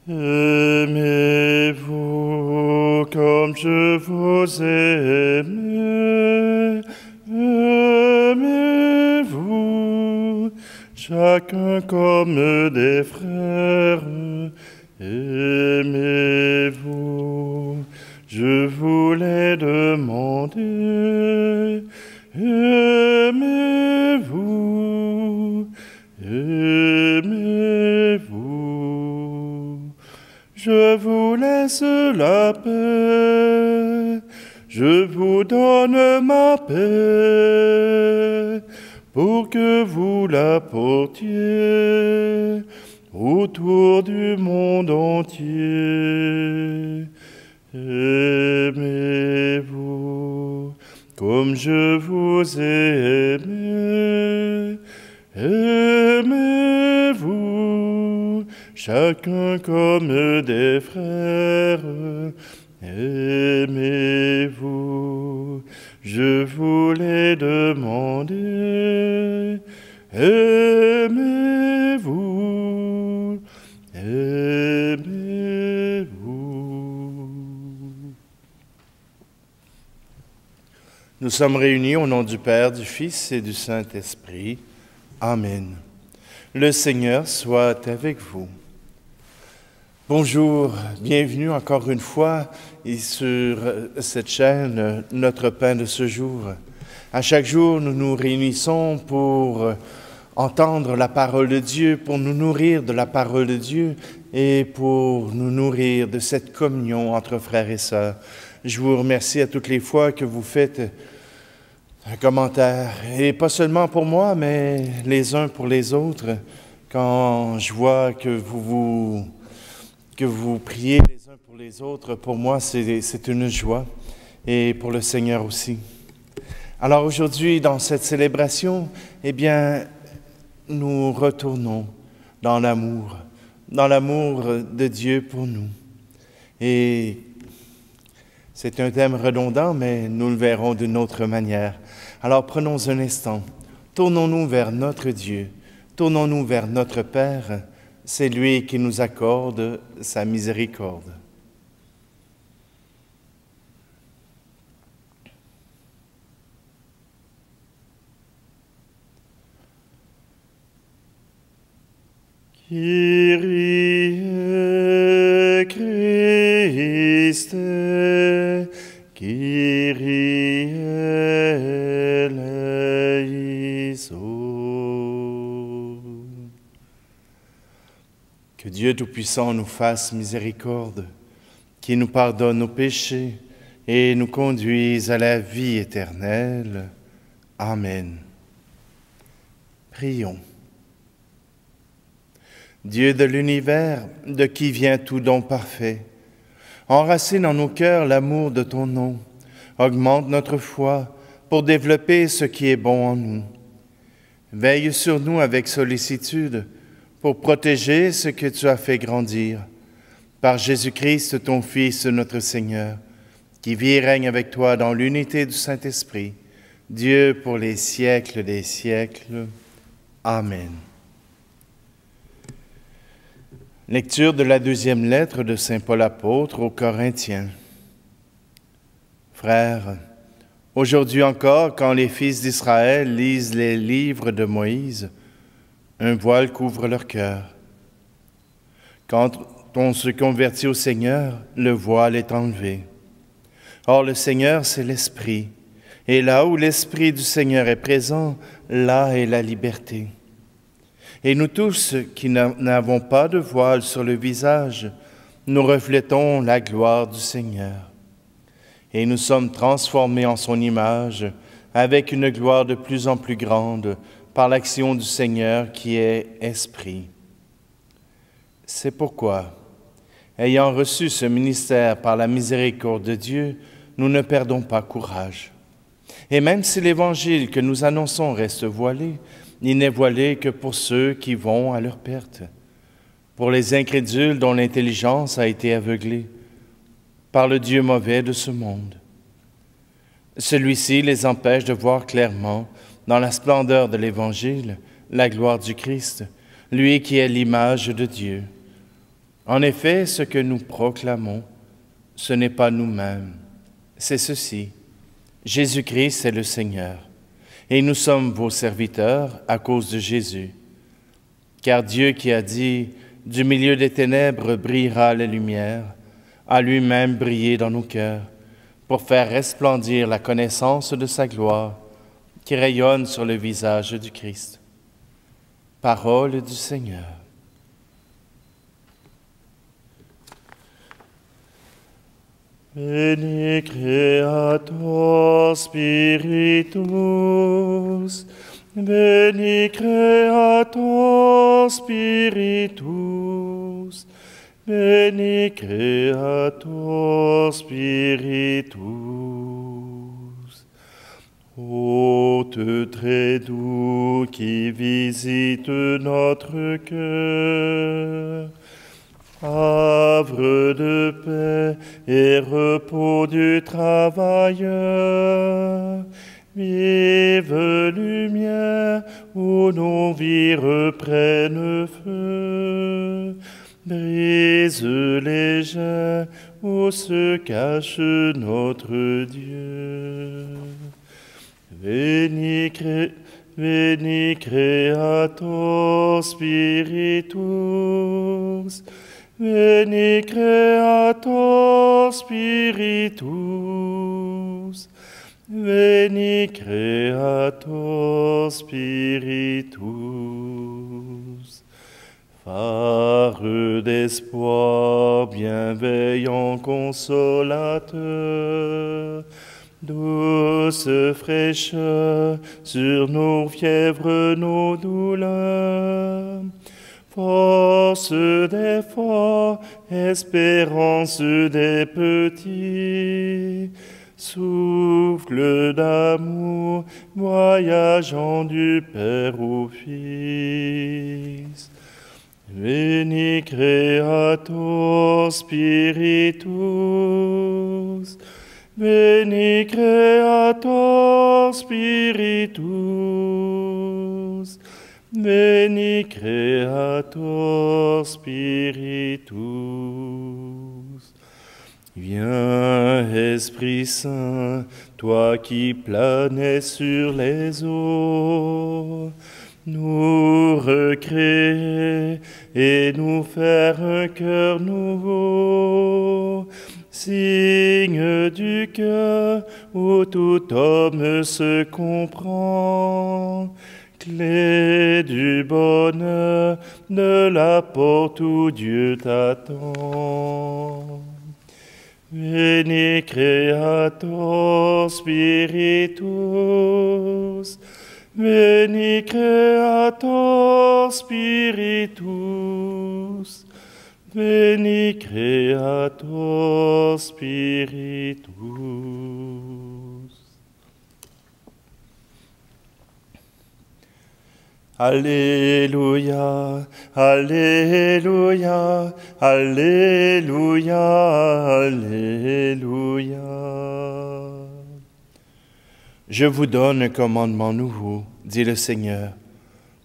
Aimez-vous comme je vous aime. Aimez-vous chacun comme des frères. Aimez-vous, je vous l'ai demandé. Aimez-vous, aimez-vous. Je vous laisse la paix, je vous donne ma paix, pour que vous la portiez autour du monde entier. Aimez-vous comme je vous ai aimé. Aimez-vous chacun comme des frères. Aimez-vous, je vous l'ai demandé. Aimez-vous, aimez-vous. Nous sommes réunis au nom du Père, du Fils et du Saint-Esprit. Amen. Le Seigneur soit avec vous. Bonjour, bienvenue encore une fois sur cette chaîne, Notre Pain de ce jour. À chaque jour, nous nous réunissons pour entendre la parole de Dieu, pour nous nourrir de la parole de Dieu et pour nous nourrir de cette communion entre frères et sœurs. Je vous remercie à toutes les fois que vous faites un commentaire, et pas seulement pour moi, mais les uns pour les autres, quand je vois que vous priez les uns pour les autres, pour moi c'est une joie, et pour le Seigneur aussi. Alors aujourd'hui, dans cette célébration, eh bien, nous retournons dans l'amour de Dieu pour nous. Et c'est un thème redondant, mais nous le verrons d'une autre manière. Alors prenons un instant, tournons-nous vers notre Dieu, tournons-nous vers notre Père, c'est lui qui nous accorde sa miséricorde. Kyrie Christe, Kyrie eleison. Que Dieu Tout-Puissant nous fasse miséricorde, qui nous pardonne nos péchés et nous conduise à la vie éternelle. Amen. Prions. Dieu de l'univers, de qui vient tout don parfait, enracine en nos cœurs l'amour de ton nom, augmente notre foi pour développer ce qui est bon en nous. Veille sur nous avec sollicitude pour protéger ce que tu as fait grandir. Par Jésus-Christ, ton Fils, notre Seigneur, qui vit et règne avec toi dans l'unité du Saint-Esprit, Dieu pour les siècles des siècles. Amen. Lecture de la deuxième lettre de saint Paul apôtre aux Corinthiens. Frères, aujourd'hui encore, quand les fils d'Israël lisent les livres de Moïse, un voile couvre leur cœur. Quand on se convertit au Seigneur, le voile est enlevé. Or, le Seigneur, c'est l'Esprit, et là où l'Esprit du Seigneur est présent, là est la liberté. Et nous tous qui n'avons pas de voile sur le visage, nous reflétons la gloire du Seigneur. Et nous sommes transformés en son image avec une gloire de plus en plus grande par l'action du Seigneur qui est Esprit. C'est pourquoi, ayant reçu ce ministère par la miséricorde de Dieu, nous ne perdons pas courage. Et même si l'Évangile que nous annonçons reste voilé, il n'est voilé que pour ceux qui vont à leur perte, pour les incrédules dont l'intelligence a été aveuglée par le Dieu mauvais de ce monde. Celui-ci les empêche de voir clairement, dans la splendeur de l'Évangile, la gloire du Christ, lui qui est l'image de Dieu. En effet, ce que nous proclamons, ce n'est pas nous-mêmes, c'est ceci. Jésus-Christ est le Seigneur, et nous sommes vos serviteurs à cause de Jésus. Car Dieu qui a dit « Du milieu des ténèbres brillera la lumière », a lui-même brillé dans nos cœurs, pour faire resplendir la connaissance de sa gloire, qui rayonne sur le visage du Christ. Parole du Seigneur. Veni Creator Spiritus, Veni Creator Spiritus, Veni Creator Spiritus. Hôte très doux qui visite notre cœur, havre de paix et repos du travailleur, vive lumière où nos vies reprennent feu, brise légère où se cache notre Dieu. Veni Creator Spiritus, Veni Creator Spiritus, Veni Creator Spiritus. Phare d'espoir, bienveillant consolateur, douce fraîcheur sur nos fièvres, nos douleurs, force des forts, espérance des petits, souffle d'amour, voyageant du Père au Fils. Veni Creator Spiritus, Veni Creator Spiritus, Veni Creator Spiritus. Viens, Esprit Saint, toi qui planais sur les eaux, nous recréer et nous faire un cœur nouveau, signe du cœur où tout homme se comprend, clé du bonheur de la porte où Dieu t'attend. Veni Creator Spiritus, Veni Creator Spiritus, Veni Creator Spiritus. Alléluia, Alléluia, Alléluia, Alléluia. Je vous donne un commandement nouveau, dit le Seigneur.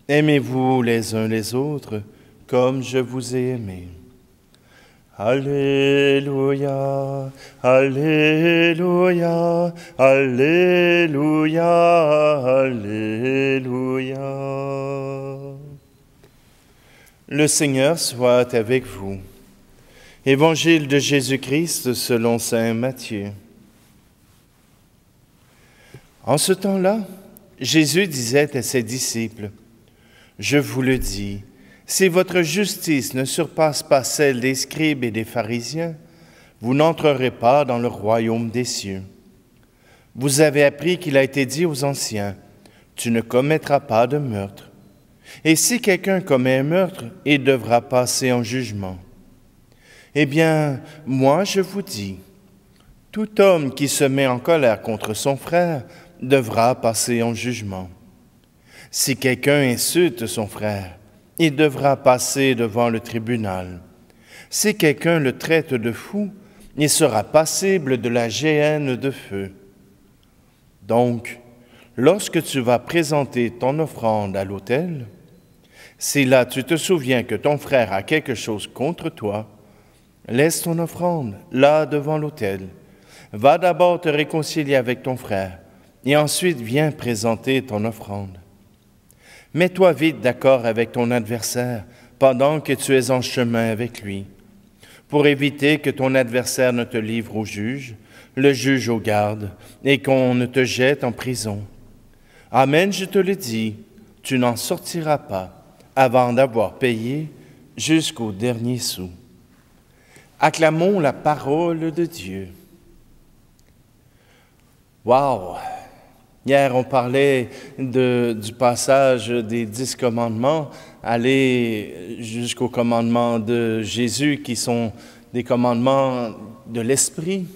Aimez-vous les uns les autres comme je vous ai aimé. Alléluia, Alléluia, Alléluia, Alléluia. Le Seigneur soit avec vous. Évangile de Jésus-Christ selon saint Matthieu. En ce temps-là, Jésus disait à ses disciples, « Je vous le dis, si votre justice ne surpasse pas celle des scribes et des pharisiens, vous n'entrerez pas dans le royaume des cieux. Vous avez appris qu'il a été dit aux anciens, « Tu ne commettras pas de meurtre. » Et si quelqu'un commet un meurtre, il devra passer en jugement. Eh bien, moi je vous dis, tout homme qui se met en colère contre son frère devra passer en jugement. Si quelqu'un insulte son frère, il devra passer devant le tribunal. Si quelqu'un le traite de fou, il sera passible de la géhenne de feu. Donc, lorsque tu vas présenter ton offrande à l'autel, si là tu te souviens que ton frère a quelque chose contre toi, Laisse ton offrande là devant l'autel. Va d'abord te réconcilier avec ton frère, et ensuite viens présenter ton offrande. Mets-toi vite d'accord avec ton adversaire pendant que tu es en chemin avec lui, pour éviter que ton adversaire ne te livre au juge, le juge aux gardes, et qu'on ne te jette en prison. Amen, je te le dis, tu n'en sortiras pas avant d'avoir payé jusqu'au dernier sou. Acclamons la parole de Dieu. Wow! Hier, on parlait du passage des 10 commandements, aller jusqu'au commandement de Jésus, qui sont des commandements de l'Esprit.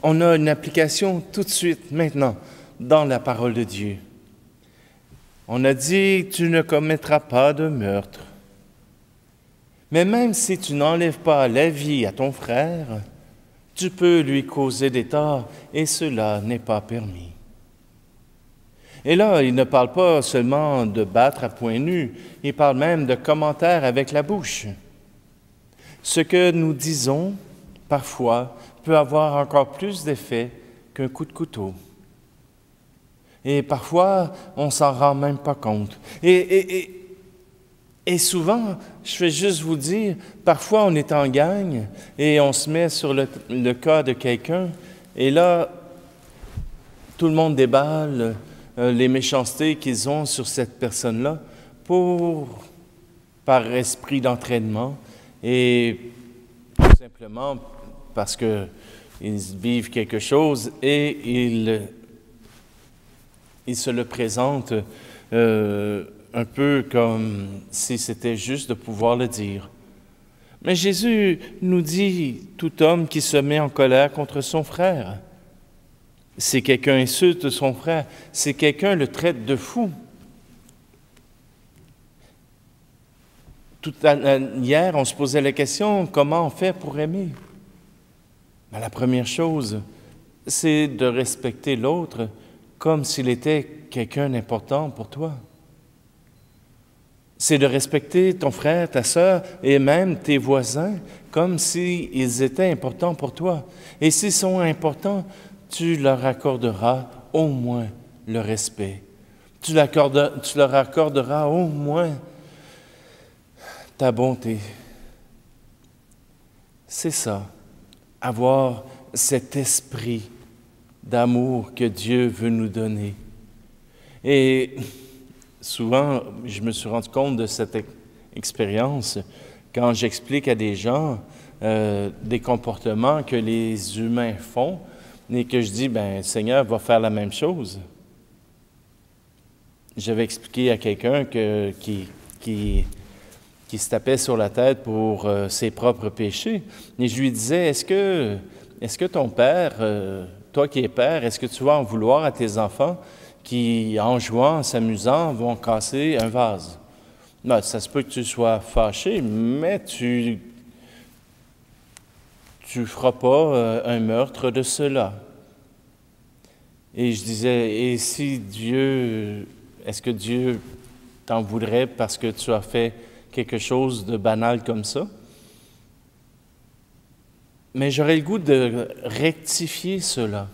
On a une application tout de suite, maintenant, dans la parole de Dieu. On a dit, tu ne commettras pas de meurtre. Mais même si tu n'enlèves pas la vie à ton frère, tu peux lui causer des torts et cela n'est pas permis. Et là, il ne parle pas seulement de battre à poing nu, il parle même de commentaires avec la bouche. Ce que nous disons, parfois, peut avoir encore plus d'effet qu'un coup de couteau. Et parfois, on s'en rend même pas compte. Et souvent, je vais juste vous dire, parfois on est en gang et on se met sur le cas de quelqu'un et là, tout le monde déballe les méchancetés qu'ils ont sur cette personne-là par esprit d'entraînement et tout simplement parce qu'ils vivent quelque chose et ils se le présentent un peu comme si c'était juste de pouvoir le dire. Mais Jésus nous dit, tout homme qui se met en colère contre son frère, si quelqu'un insulte son frère, si quelqu'un le traite de fou. Hier, on se posait la question, comment on fait pour aimer? Ben, la première chose, c'est de respecter l'autre comme s'il était quelqu'un d'important pour toi. C'est de respecter ton frère, ta sœur et même tes voisins comme s'ils étaient importants pour toi. Et s'ils sont importants, tu leur accorderas au moins le respect. Tu leur accorderas au moins ta bonté. C'est ça, avoir cet esprit d'amour que Dieu veut nous donner. Et souvent, je me suis rendu compte de cette expérience quand j'explique à des gens des comportements que les humains font et que je dis, ben, le Seigneur va faire la même chose. J'avais expliqué à quelqu'un qui se tapait sur la tête pour ses propres péchés. Et je lui disais, est-ce que ton père, toi qui es père, est-ce que tu vas en vouloir à tes enfants qui, en jouant, en s'amusant, vont casser un vase? Non, ça se peut que tu sois fâché, mais tu feras pas un meurtre de cela. Et je disais, et si est-ce que Dieu t'en voudrait parce que tu as fait quelque chose de banal comme ça? Mais j'aurais le goût de rectifier cela.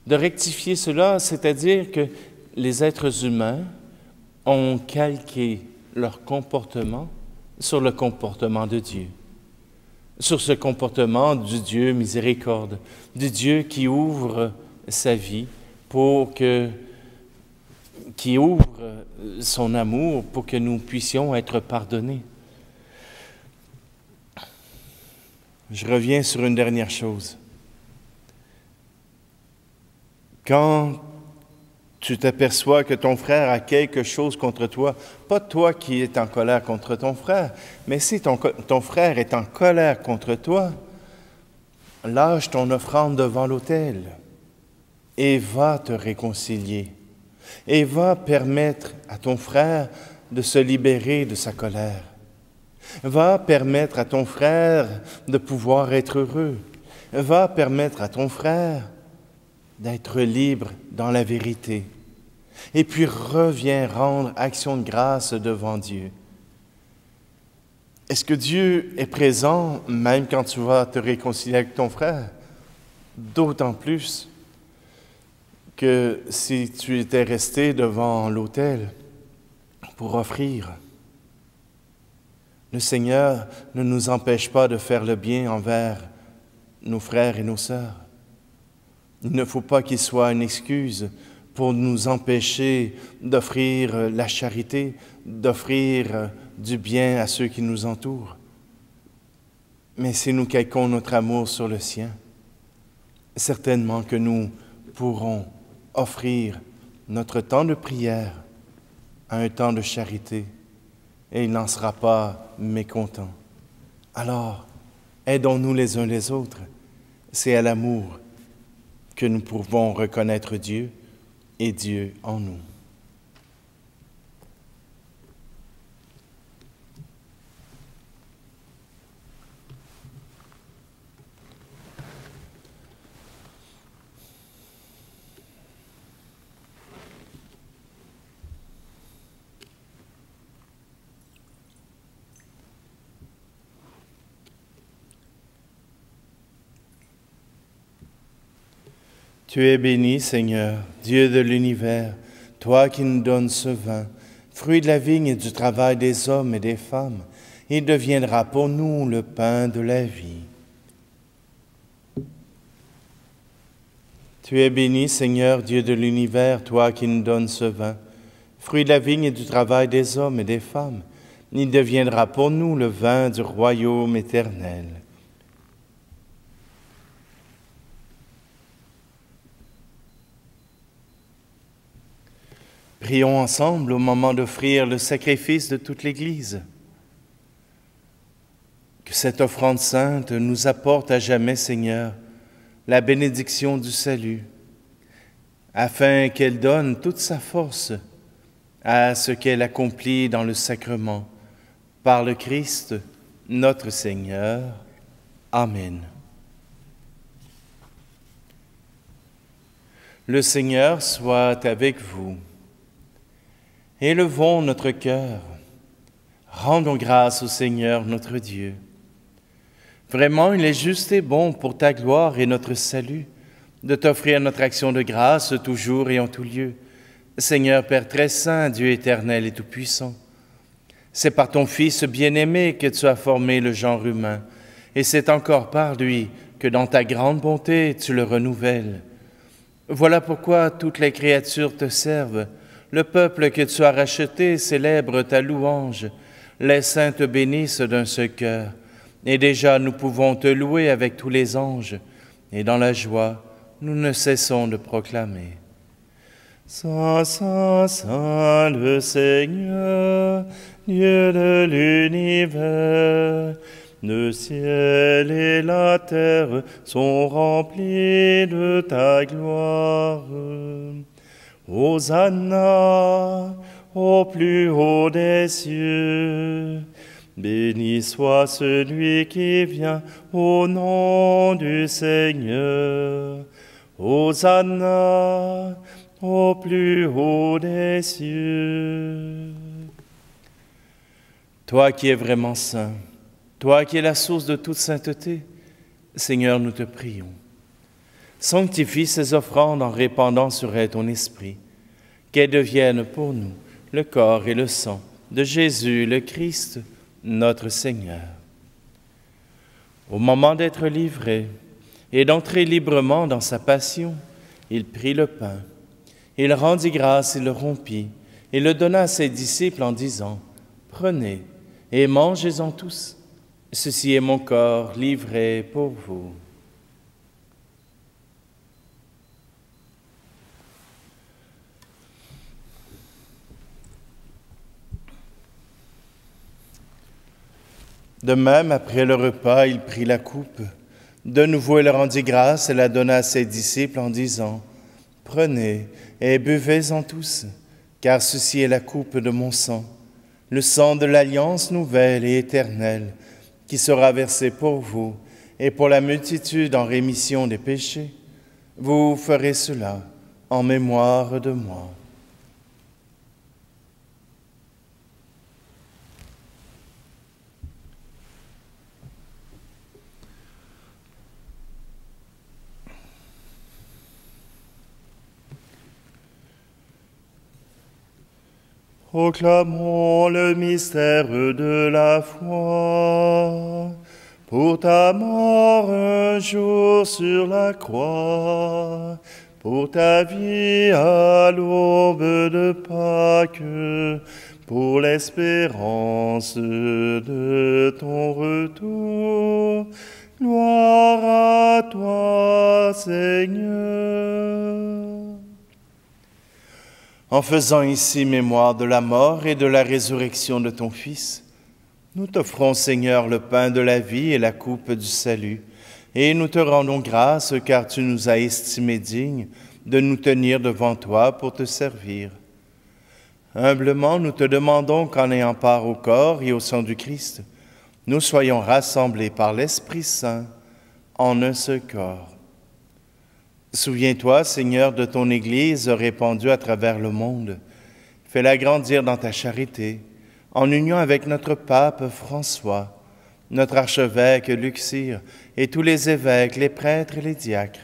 De rectifier cela, c'est-à-dire que les êtres humains ont calqué leur comportement sur le comportement de Dieu, sur ce comportement du Dieu miséricorde, du Dieu qui ouvre sa vie qui ouvre son amour pour que nous puissions être pardonnés. Je reviens sur une dernière chose. Quand tu t'aperçois que ton frère a quelque chose contre toi, pas toi qui es en colère contre ton frère, mais si ton frère est en colère contre toi, lâche ton offrande devant l'autel et va te réconcilier et va permettre à ton frère de se libérer de sa colère. Va permettre à ton frère de pouvoir être heureux. Va permettre à ton frère d'être libre dans la vérité. Et puis reviens rendre action de grâce devant Dieu. Est-ce que Dieu est présent même quand tu vas te réconcilier avec ton frère? D'autant plus que si tu étais resté devant l'autel pour offrir. Le Seigneur ne nous empêche pas de faire le bien envers nos frères et nos sœurs. Il ne faut pas qu'il soit une excuse pour nous empêcher d'offrir la charité, d'offrir du bien à ceux qui nous entourent. Mais si nous calquons notre amour sur le sien, certainement que nous pourrons offrir notre temps de prière à un temps de charité et il n'en sera pas mécontent. Alors, aidons-nous les uns les autres. C'est à l'amour que nous pouvons reconnaître Dieu et Dieu en nous. Tu es béni, Seigneur, Dieu de l'univers, toi qui nous donnes ce vin, fruit de la vigne et du travail des hommes et des femmes. Il deviendra pour nous le pain de la vie. Tu es béni, Seigneur, Dieu de l'univers, toi qui nous donnes ce vin, fruit de la vigne et du travail des hommes et des femmes. Il deviendra pour nous le vin du royaume éternel. Prions ensemble au moment d'offrir le sacrifice de toute l'Église. Que cette offrande sainte nous apporte à jamais, Seigneur, la bénédiction du salut, afin qu'elle donne toute sa force à ce qu'elle accomplit dans le sacrement, par le Christ, notre Seigneur. Amen. Le Seigneur soit avec vous. Élevons notre cœur, rendons grâce au Seigneur notre Dieu. Vraiment, il est juste et bon pour ta gloire et notre salut de t'offrir notre action de grâce toujours et en tout lieu. Seigneur Père très saint, Dieu éternel et tout-puissant, c'est par ton Fils bien-aimé que tu as formé le genre humain, et c'est encore par lui que dans ta grande bonté tu le renouvelles. Voilà pourquoi toutes les créatures te servent. Le peuple que tu as racheté célèbre ta louange. Les saints te bénissent d'un seul cœur. Et déjà nous pouvons te louer avec tous les anges. Et dans la joie, nous ne cessons de proclamer. Saint, Saint, Saint le Seigneur, Dieu de l'univers. Le ciel et la terre sont remplis de ta gloire. Hosanna au plus haut des cieux. Béni soit celui qui vient au nom du Seigneur. Hosanna au plus haut des cieux. Toi qui es vraiment saint, toi qui es la source de toute sainteté, Seigneur, nous te prions. Sanctifie ces offrandes en répandant sur elles ton esprit, qu'elles deviennent pour nous le corps et le sang de Jésus le Christ, notre Seigneur. Au moment d'être livré et d'entrer librement dans sa passion, il prit le pain, il rendit grâce et le rompit, et le donna à ses disciples en disant, « Prenez et mangez-en tous, ceci est mon corps livré pour vous. » De même, après le repas, il prit la coupe. De nouveau, il rendit grâce et la donna à ses disciples en disant, « Prenez et buvez-en tous, car ceci est la coupe de mon sang, le sang de l'alliance nouvelle et éternelle, qui sera versé pour vous et pour la multitude en rémission des péchés. Vous ferez cela en mémoire de moi. » Proclamons le mystère de la foi. Pour ta mort un jour sur la croix, pour ta vie à l'aube de Pâques, pour l'espérance de ton retour. Gloire à toi, Seigneur. En faisant ici mémoire de la mort et de la résurrection de ton Fils, nous t'offrons, Seigneur, le pain de la vie et la coupe du salut, et nous te rendons grâce car tu nous as estimés dignes de nous tenir devant toi pour te servir. Humblement, nous te demandons qu'en ayant part au corps et au sang du Christ, nous soyons rassemblés par l'Esprit Saint en un seul corps. Souviens-toi, Seigneur, de ton Église répandue à travers le monde. Fais-la grandir dans ta charité, en union avec notre pape François, notre archevêque Luxire et tous les évêques, les prêtres et les diacres.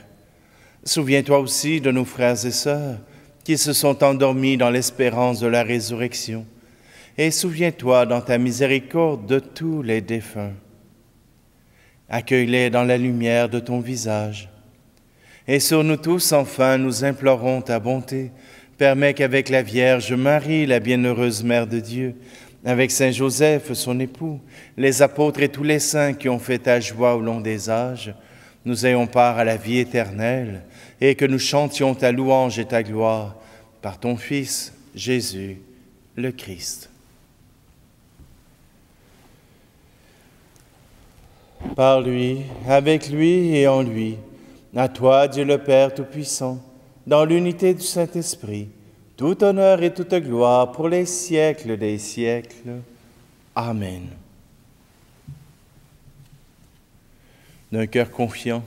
Souviens-toi aussi de nos frères et sœurs qui se sont endormis dans l'espérance de la résurrection. Et souviens-toi dans ta miséricorde de tous les défunts. Accueille-les dans la lumière de ton visage. Et sur nous tous, enfin, nous implorons ta bonté. Permets qu'avec la Vierge Marie, la bienheureuse Mère de Dieu, avec Saint Joseph, son époux, les apôtres et tous les saints qui ont fait ta joie au long des âges, nous ayons part à la vie éternelle et que nous chantions ta louange et ta gloire par ton Fils, Jésus, le Christ. Par lui, avec lui et en lui, à toi, Dieu le Père Tout-Puissant, dans l'unité du Saint-Esprit, tout honneur et toute gloire pour les siècles des siècles. Amen. D'un cœur confiant,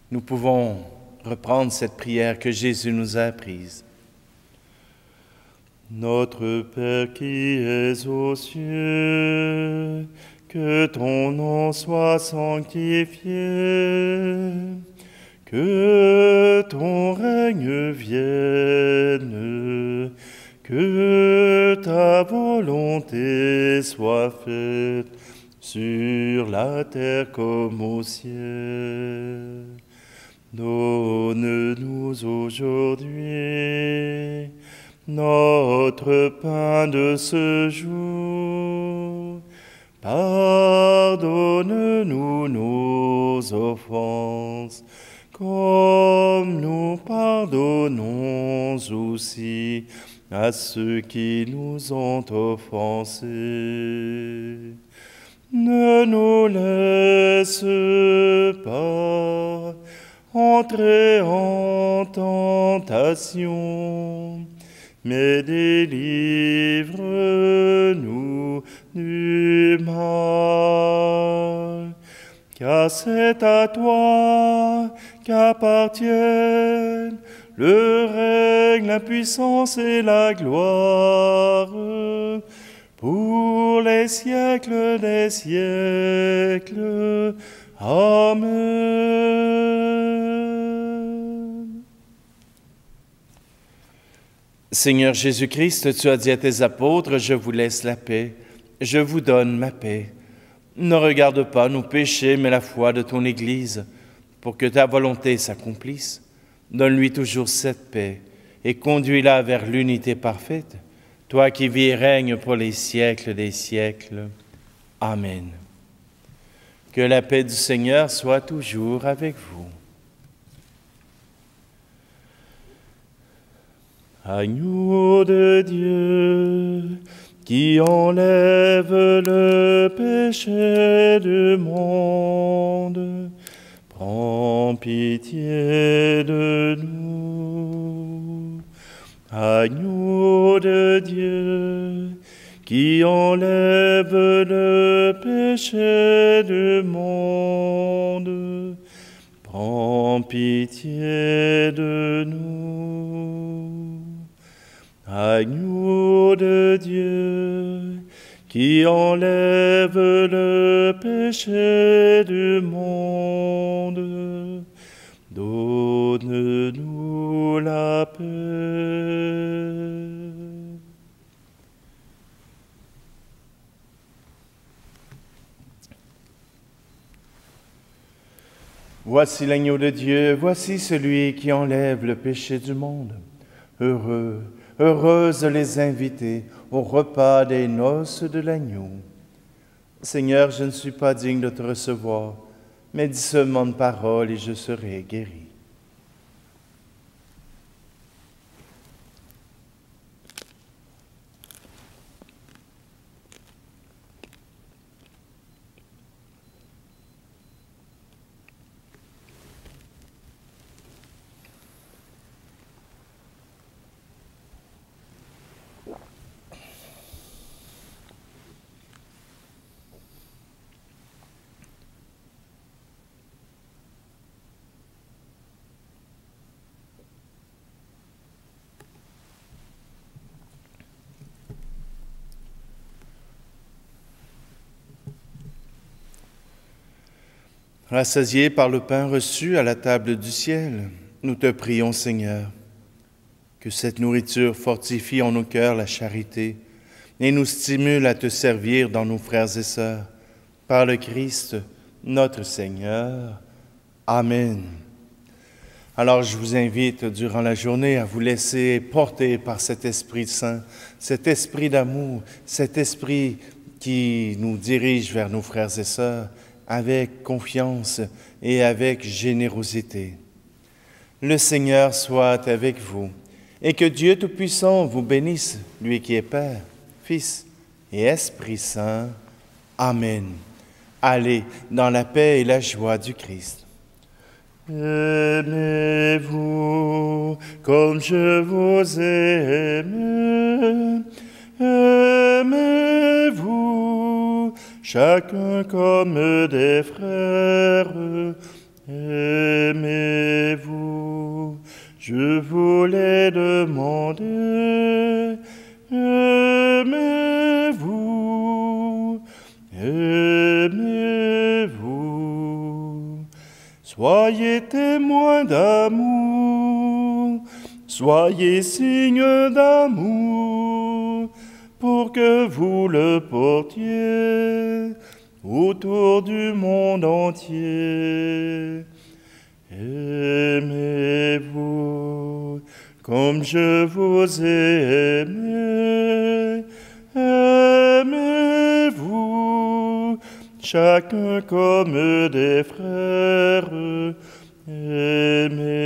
nous pouvons reprendre cette prière que Jésus nous a apprise. Notre Père qui es aux cieux, que ton nom soit sanctifié, que ton règne vienne, que ta volonté soit faite sur la terre comme au ciel. Donne-nous aujourd'hui notre pain de ce jour. Pardonne-nous nos offenses, comme nous pardonnons aussi à ceux qui nous ont offensés. Ne nous laisse pas entrer en tentation, mais délivre-nous du mal. Car c'est à toi qu'appartiennent le règne, la puissance et la gloire pour les siècles des siècles. Amen. Seigneur Jésus-Christ, tu as dit à tes apôtres, « Je vous laisse la paix, je vous donne ma paix. » Ne regarde pas nos péchés, mais la foi de ton Église, pour que ta volonté s'accomplisse. Donne-lui toujours cette paix et conduis-la vers l'unité parfaite, toi qui vis et règnes pour les siècles des siècles. Amen. Que la paix du Seigneur soit toujours avec vous. Agneau de Dieu, qui enlève le péché du monde, prends pitié de nous. Agneau de Dieu, qui enlève le péché du monde, prends pitié de nous. Agneau de Dieu, qui enlève le péché du monde, donne-nous la paix. Voici l'agneau de Dieu, voici celui qui enlève le péché du monde. Heureux, heureuses les invités au repas des noces de l'agneau. Seigneur, je ne suis pas digne de te recevoir, mais dis seulement une parole et je serai guéri. Rassasiés par le pain reçu à la table du ciel, nous te prions, Seigneur, que cette nourriture fortifie en nos cœurs la charité et nous stimule à te servir dans nos frères et sœurs. Par le Christ, notre Seigneur. Amen. Alors je vous invite durant la journée à vous laisser porter par cet Esprit Saint, cet esprit d'amour, cet esprit qui nous dirige vers nos frères et sœurs, avec confiance et avec générosité. Le Seigneur soit avec vous et que Dieu Tout-Puissant vous bénisse, lui qui est Père, Fils et Esprit Saint. Amen. Allez dans la paix et la joie du Christ. Aimez-vous comme je vous aime. Aimez-vous chacun comme des frères. Aimez-vous, je vous l'ai demandé. Aimez-vous, aimez-vous. Soyez témoins d'amour, soyez signes d'amour, pour que vous le portiez autour du monde entier. Aimez-vous comme je vous ai aimé. Aimez-vous chacun comme des frères. Aimez-vous.